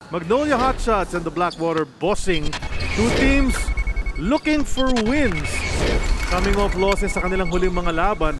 Magnolia Hotshots and the Blackwater bossing. Two teams looking for wins. Coming off losses sa kanilang huling mga laban.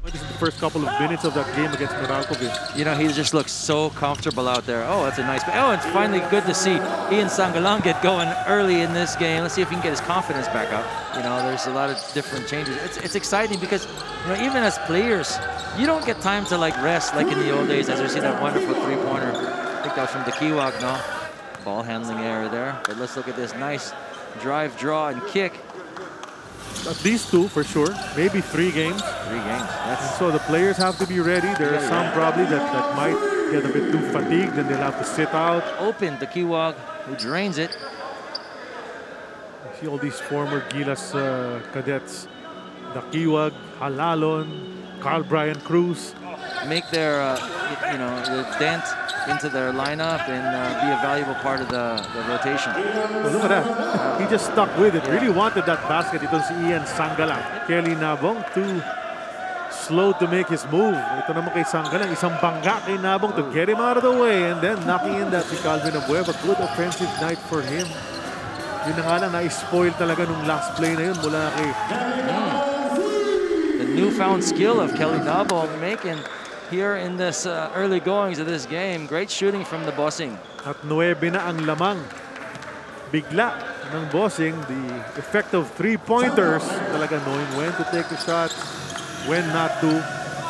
This is the first couple of minutes of that game against Meralkovich. You know, he just looks so comfortable out there. Oh, that's a nice... Oh, it's finally good to see Ian Sangalang get going early in this game. Let's see if he can get his confidence back up. You know, there's a lot of different changes. It's exciting because, you know, even as players, you don't get time to, like, rest like in the old days, as we see that wonderful three-pointer. I think that was from the Kiwak, no? Ball handling error there. But let's look at this nice drive, draw, and kick. At least two for sure, maybe 3 games. 3 games. So the players have to be ready. There are some probably that might get a bit too fatigued and they'll have to sit out. Open the Kiwag, who drains it. You see all these former Gilas cadets. The Kiwag, Halalon, Carl Brian Cruz. Make their, you know, the dent into their lineup and be a valuable part of the rotation. Oh, look at that. He just stuck with it. Really wanted that basket. Ito si Ian Sangalang. Kelly Nabong too slow to make his move. Ito naman kay Sangalang. Isang bangga kay Nabong to get him out of the way. And then knocking in that si Calvin Abueva. Good offensive night for him. Yun na nga lang, na-spoil talaga nung last play na yun mula kay... The newfound skill of Kelly Nabong making here in this early goings of this game. Great shooting from the bossing. At 9 na ang lamang. Bigla ng bossing. The effect of 3-pointers. Talaga knowing when to take the shots, when not to.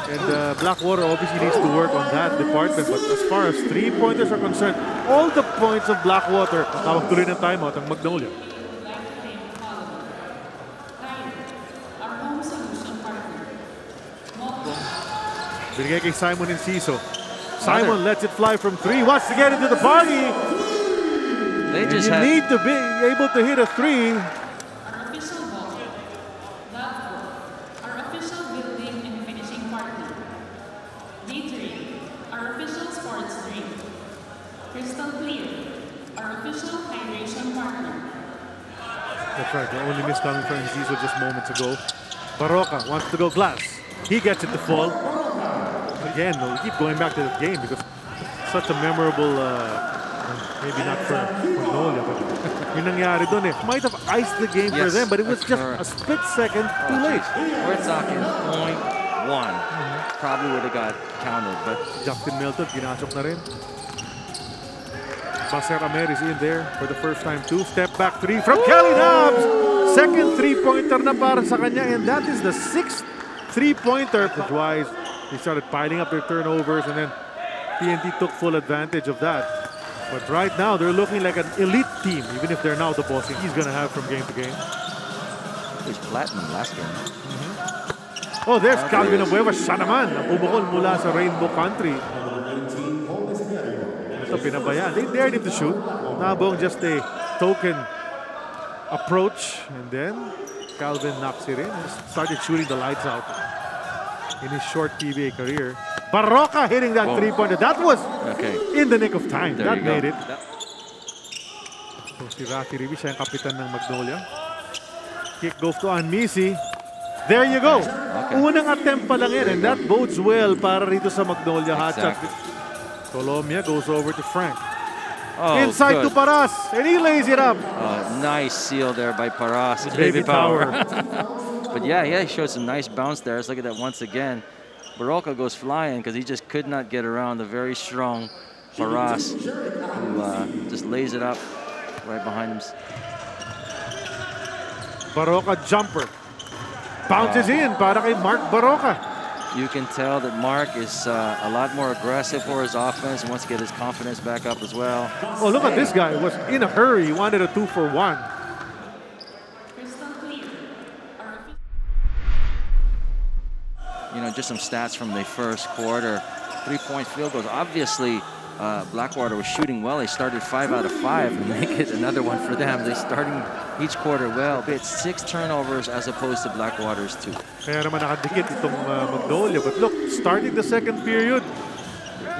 And Blackwater obviously needs to work on that department. But as far as 3-pointers are concerned, all the points of Blackwater, tawag tuloy ng timeout ang Magnolia. Binigay kay Simon Enciso. Simon lets it fly from 3. Wants to get into the party. They just need to be able to hit a 3. Our official ball. Our official building and finishing partner. Gatorade. Our official sports drink. Crystal Clear. Our official hydration partner. That's right. The only miss coming from Enciso just moments ago. Barroca wants to go glass. He gets it to fall. Again, we keep going back to the game because it's such a memorable, maybe not for Magnolia, but yung nangyari dun might have iced the game for them, but it was just a split second too late. We're talking 0.1. Probably would have got counted, but Justin Milton, pinasok na rin. Baser Amer is in there for the first time too. Step back 3 from Kelly Nabs. Second 3-pointer na para sa kanya, and that is the 6th 3-pointer. Wise. They started piling up their turnovers, and then TNT took full advantage of that. But right now, they're looking like an elite team, even if they're now the bossing he's going to have from game to game. He was platinum last game. Oh, there's Calvin Abueva. Siya naman, ang bumukol mula sa Rainbow Country. Ito, pinabayaan. They dared him to shoot. Nabong just a token approach, and then Calvin knocks it in and started shooting the lights out. In his short PBA career. Barroca hitting that 3-pointer. That was in the nick of time. That made it. So si Rafi Rivi, siya ang kapitan ng Magnolia. Kick goes to Anmisi. There you go. Unang attempt pa lang yan, and that bodes well para rito sa Magnolia Hotshots. Colombia goes over to Frank. Inside to Paras, and he lays it up. Nice seal there by Paras. Baby power. But yeah, he showed some nice bounce there. Let's look at that once again. Barroca goes flying because he just could not get around the very strong Paras, who just lays it up right behind him. Barroca jumper. Bounces in para kay Mark Barroca. You can tell that Mark is a lot more aggressive for his offense and wants to get his confidence back up as well. Oh, look at this guy. He was in a hurry. He wanted a 2-for-1. You know, just some stats from the first quarter. 3-point field goals. Obviously, Blackwater was shooting well. They started 5 out of 5 and make it another one for them. They're starting each quarter well. But it's 6 turnovers as opposed to Blackwater's 2. Kaya naman nakadikit itong Magnolia. But look, starting the second period.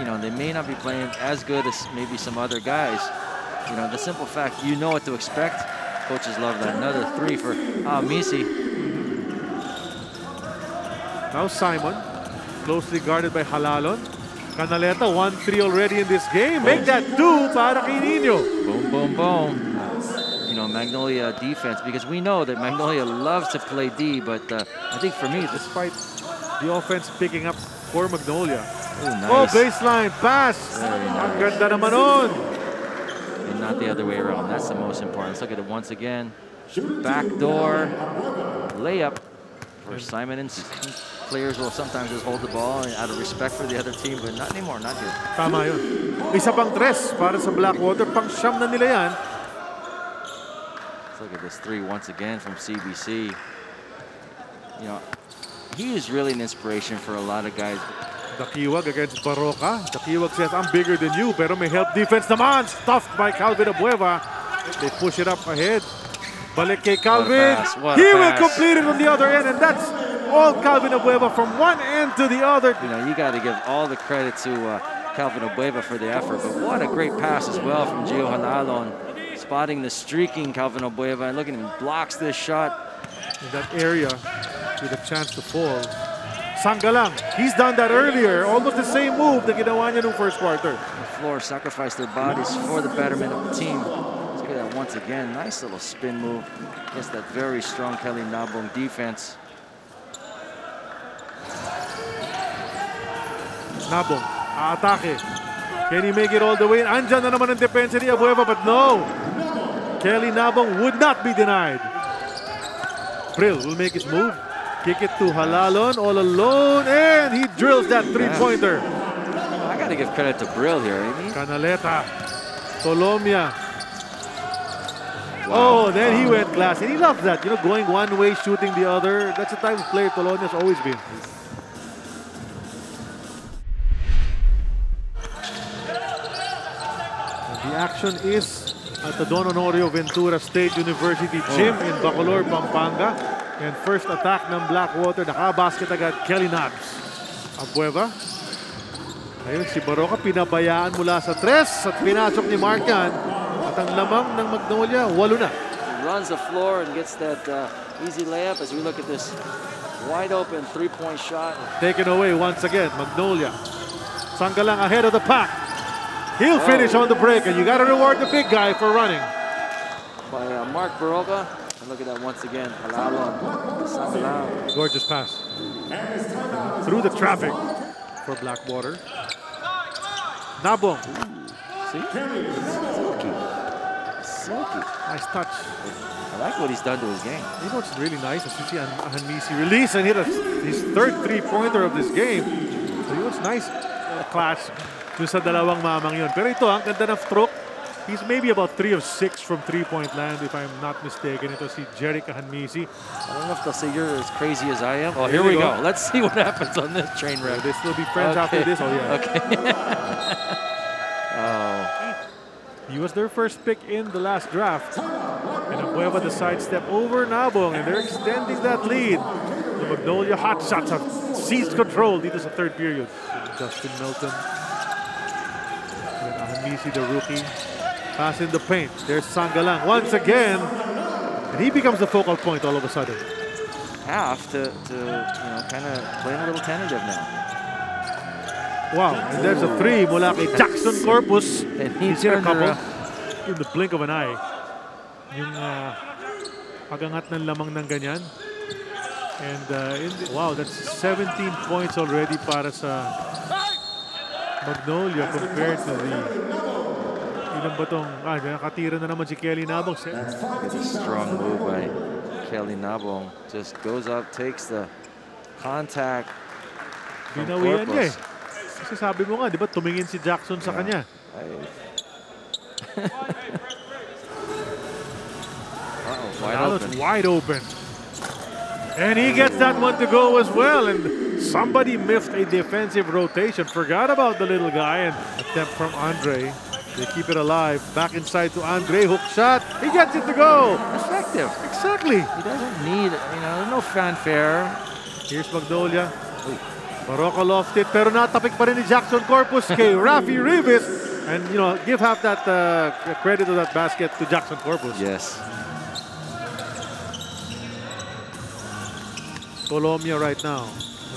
You know, they may not be playing as good as maybe some other guys. You know, the simple fact, you know what to expect. Coaches love that. Another 3 for Misi. Now Simon, closely guarded by Halalon. Canaleta, 1-3 already in this game. Make that 2 para kay Nino. Boom, boom, boom. You know, Magnolia defense, because we know that Magnolia loves to play D, but I think for me, Despite the offense picking up for Magnolia. ooh, nice. Oh, baseline pass. Very nice. Ang ganda naman nun. And not the other way around. That's the most important. Let's look at it once again. Backdoor layup for Simon and players will sometimes just hold the ball out of respect for the other team, but not anymore, not here. Tama yun. Isa pang tres para sa Blackwater. Pang siyam na nila yan. Let's look at this 3 once again from CBC. You know, he is really an inspiration for a lot of guys. Dakiwag against Baroka. Dakiwag says, I'm bigger than you, pero may help defense naman. Stuffed by Calvin Abueva. They push it up ahead. Balik kay Calvin. He will complete it on the other end, and that's all Calvin Abueva from one end to the other. You know, you got to give all the credit to Calvin Abueva for the effort, but what a great pass as well from Gio Hanalon. Spotting the streaking Calvin Abueva, and look at him, blocks this shot. In that area with a chance to fall. Sangalang, he's done that earlier. Almost the same move na ginawa niya nung first quarter. The floor sacrificed their bodies for the betterment of the team. Look at that once again. Nice little spin move against that very strong Kelly Nabong defense. Nabong, aatake. Can he make it all the way? Andyan na naman ang depensa ni Abueva, but no. Kelly Nabong would not be denied. Brill will make his move. Kick it to Halalon all alone, and he drills that three-pointer. I got to give credit to Brill here. Canaleta, Tolomia. Wow. Oh, then he went glass, and he loves that. You know, going one way, shooting the other. That's the type of player Tolomia's always been. And the action is at the Don Honorio Ventura State University Gym in Bacolor, Pampanga. And first attack ng Blackwater, nakabasket agad Kelly Nabs. Abueva. Ayun, si Baroka pinabayaan mula sa tres at pinasok ni Marcan. At ang lamang ng Magnolia, 8 na. He runs the floor and gets that easy layup as we look at this wide open three-point shot. Taken away once again, Magnolia. Sangalang ahead of the pack. He'll finish on the break, and you got to reward the big guy for running. By Mark Baroka. And look at that once again, Halalon. Gorgeous pass. Through the traffic for Blackwater. Nabong. See? Silky. Silky. Nice touch. I like what he's done to his game. You know what's really nice? As you see Hanmisi release and hit his third three-pointer of this game. So you know what's nice? Clash dun sa dalawang mamang yun. Pero ito, ang ganda ng stroke. He's maybe about 3 of 6 from three-point land, if I'm not mistaken. Ito si Jerick Hanmisi. I don't know if they'll say you're as crazy as I am. Oh, here we go. Let's see what happens on this train wreck. They still be friends after this? Oh, yeah. Okay. Oh. He was their first pick in the last draft. And Abueva the sidestep over Nabong, and they're extending that lead. The Magnolia hot shots have seized control dito sa third period. Justin Melton. And Hanmisi, the rookie. Pass in the paint. There's Sangalang once again. And he becomes the focal point all of a sudden. Have to you know, kind of playing a little tentative now. Wow, and there's a three mula kay Jackson Corpus. And he's hit a couple in the blink of an eye. Yung pagangat ng lamang ng ganyan. And wow, that's 17 points already para sa Magnolia compared to the ilan ba tong nakatira na naman si Kelly Nabong. It's a strong move by Kelly Nabong. Just goes up, takes the contact from Binawian niya eh. Corpus. Kasi sabi mo nga, di ba, tumingin si Jackson sa kanya. Wide open. And he gets that one to go as well. And somebody missed a defensive rotation. Forgot about the little guy, and attempt from Andre. They keep it alive. Back inside to Andre. Hook shot. He gets it to go. Effective. Exactly. He doesn't need, you know, there's no fanfare. Here's Magnolia. Baroka lofted, pero natapik pa rin ni Jackson Corpus kay Rafi Rivas. And, you know, give half that credit of that basket to Jackson Corpus. Yes. Colombia right now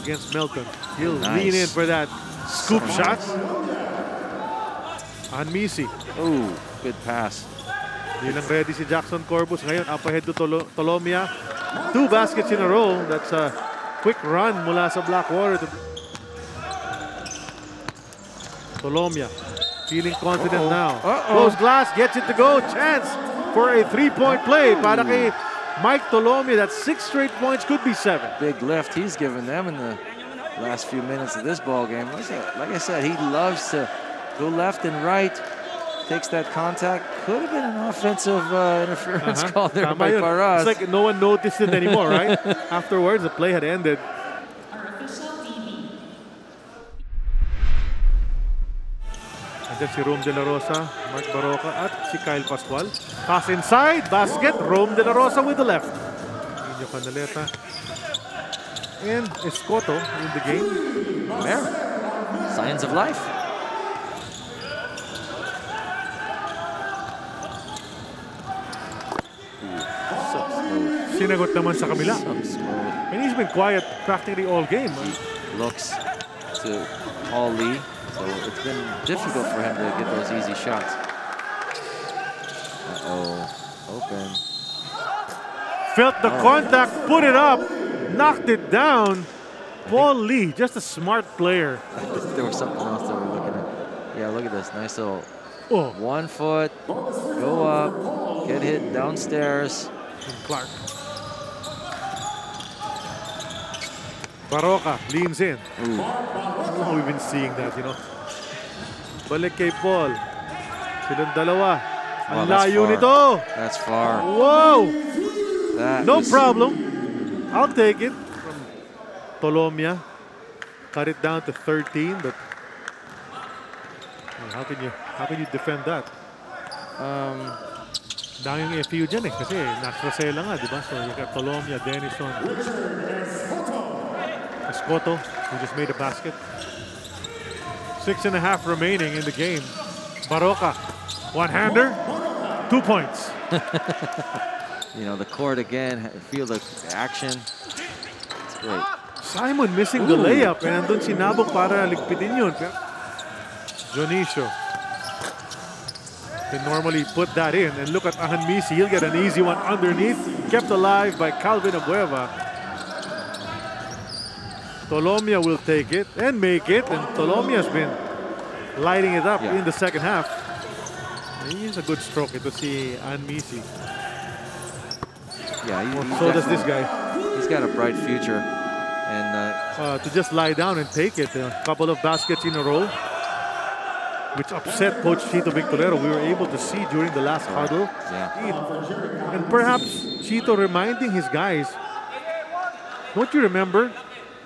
against Melton. He'll lean in for that Scoop shot. Anmisi. Ooh, good pass. Hindi lang ready si Jackson Corbus. Ngayon, up ahead to Tolomia. 2 baskets in a row. That's a quick run mula sa Blackwater. Tolomia feeling confident now. Close glass, gets it to go. Chance for a 3-point play para kay Mike Tolomia. That's 6 straight points, could be 7. Big lift he's given them in the last few minutes of this ball game. Like I said, he loves to go left and right. Takes that contact. Could have been an offensive interference call there by Paras. It's like no one noticed it anymore, right? Afterwards, the play had ended. Andyan si Rome De La Rosa, Mark Baroka, at si Kyle Pascual. Pass inside, basket, Rome De La Rosa with the left. Inyo Canaleta. And Escoto in the game. There. Signs of life. Sinagot naman sa kabila. And he's been quiet practically all game. Looks to Paul Lee. So it's been difficult for him to get those easy shots. Open. Felt the contact, put it up, knocked it down. Paul Lee, just a smart player. There was something else that we're looking at. Yeah, look at this. Nice little 1 foot, go up, get hit downstairs. Clark. Baroka leans in. Oh, we've been seeing that, you know. Balik kay Paul. Silang dalawa. Ang layo nito. That's far. Whoa! No was... problem. I'll take it from Tolomia. Cut it down to 13, but how can you defend that? Daming FU dyan kasi Natrasela nga, di ba? So you got Tolomia, Denison, Escoto, who just made a basket. 6.5 remaining in the game. Baroka, one-hander, 2 points. You know, the court again, feel the action. It's great. Simon missing the layup, and andun si Nabok para ligpitin yun. Dionisio can normally put that in, and look at Ahanmisi. He'll get an easy one underneath, kept alive by Calvin Abueva. Tolomia will take it and make it, and Tolomia's been lighting it up in the second half. He's a good stroke. Ito si Ahanmisi. Yeah, so does this guy. He's got a bright future, and to just lie down and take it. A couple of baskets in a row, which upset Coach Chito Victorero. We were able to see during the last huddle. Yeah. And perhaps Chito reminding his guys, don't you remember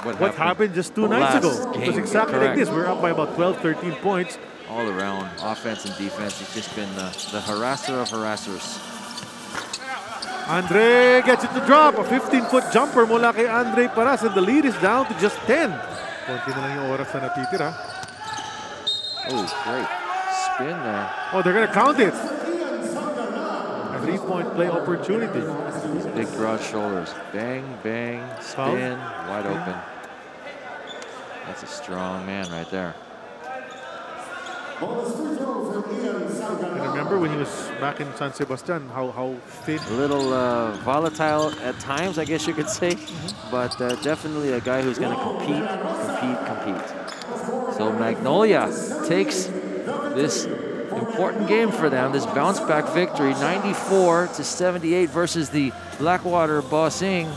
what happened just 2 nights ago? It was exactly like this. We're up by about 12, 13 points. All around, offense and defense. It's just been the harasser of harassers. Andre gets it to drop. A 15-foot jumper mula kay Andre Paras, and the lead is down to just 10. Konti na lang yung oras na natitira. Oh, great spin there. Oh, they're going to count it. A 3-point play opportunity. Big broad shoulders. Bang, bang, spin, wide open. That's a strong man right there. And remember when he was back in San Sebastian, how thin? A little volatile at times, I guess you could say. But definitely a guy who's going to compete. So Magnolia takes this important game for them, this bounce-back victory, 94-78 versus the Blackwater Bossing.